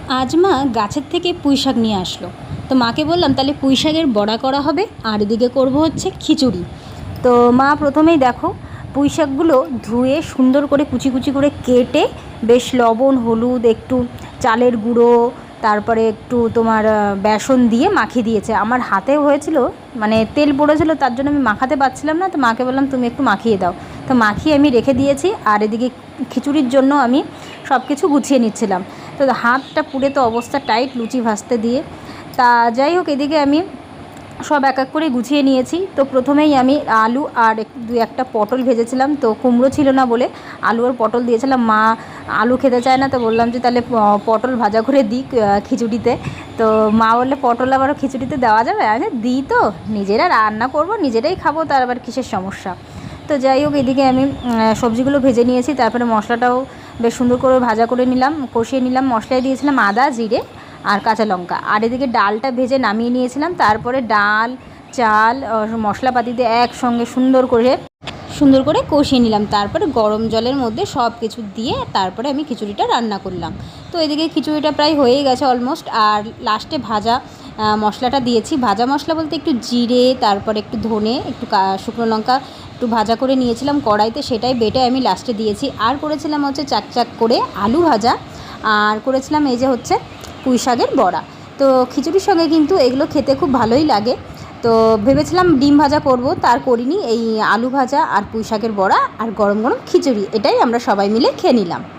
আজ মা গাছের থেকে পুঁই শাক নিয়ে আসলো। তো মাকে বললাম তাহলে পুঁই শাকের বড়া করা হবে, আর এদিকে করবো হচ্ছে খিচুড়ি। তো মা প্রথমেই দেখো পুঁই শাকগুলো ধুয়ে সুন্দর করে কুচি কুচি করে কেটে বেশ লবণ হলুদ একটু চালের গুঁড়ো তারপরে একটু তোমার বেসন দিয়ে মাখিয়ে দিয়েছে। আমার হাতেও হয়েছিল, মানে তেল পড়েছিল, তার জন্য আমি মাখাতে পারছিলাম না। তো মাকে বললাম তুমি একটু মাখিয়ে দাও। তো মাখিয়ে আমি রেখে দিয়েছি। আর এদিকে খিচুড়ির জন্য আমি সব কিছু গুছিয়ে নিচ্ছিলাম। তো হাতটা পুড়ে তো অবস্থা টাইট লুচি ভাজতে দিয়ে। তা যাই হোক, এদিকে আমি সব এক এক করে গুছিয়ে নিয়েছি। তো প্রথমেই আমি আলু আর দু একটা পটল ভেজেছিলাম। তো কুমড়ো ছিল না বলে আলু আর পটল দিয়েছিলাম। মা আলু খেতে চায় না, তো বললাম যে তাহলে পটল ভাজা করে দিই খিচুড়িতে। তো মা বললে পটল আবারও খিচুড়িতে দেওয়া যাবে? আমি দিই, তো নিজেরা রান্না করব নিজেরাই খাবো, তার আবার কিসের সমস্যা। তো যাই হোক, এদিকে আমি সবজিগুলো ভেজে নিয়েছি। তারপরে মশলাটাও বেশ সুন্দর করে ভাজা করে নিলাম, কষিয়ে নিলাম। মশলায় দিয়েছিলাম আদা জিরে আর কাঁচা লঙ্কা। আর এদিকে ডালটা ভেজে নামিয়ে নিয়েছিলাম। তারপরে ডাল চাল মশলাপাতি দিয়ে একসঙ্গে সুন্দর করে কষিয়ে নিলাম। তারপরে গরম জলের মধ্যে সব কিছু দিয়ে তারপরে আমি খিচুড়িটা রান্না করলাম। তো এদিকে খিচুড়িটা প্রায় হয়েই গেছে অলমোস্ট। আর লাস্টে ভাজা মশলাটা দিয়েছি। ভাজা মশলা বলতে একটু জিরে, তারপরে একটু ধনে, একটু শুকনো লঙ্কা একটু ভাজা করে নিয়েছিলাম কড়াইতে, সেটাই বেটে আমি লাস্টে দিয়েছি। আর করেছিলাম হচ্ছে চাক করে আলু ভাজা, আর করেছিলাম এই যে হচ্ছে পুঁই শাকের বড়া। তো খিচুড়ির সঙ্গে কিন্তু এগুলো খেতে খুব ভালোই লাগে। তো ভেবেছিলাম ডিম ভাজা করব, তার করিনি। এই আলু ভাজা আর পুঁই শাকের বড়া আর গরম গরম খিচুড়ি, এটাই আমরা সবাই মিলে খেয়ে নিলাম।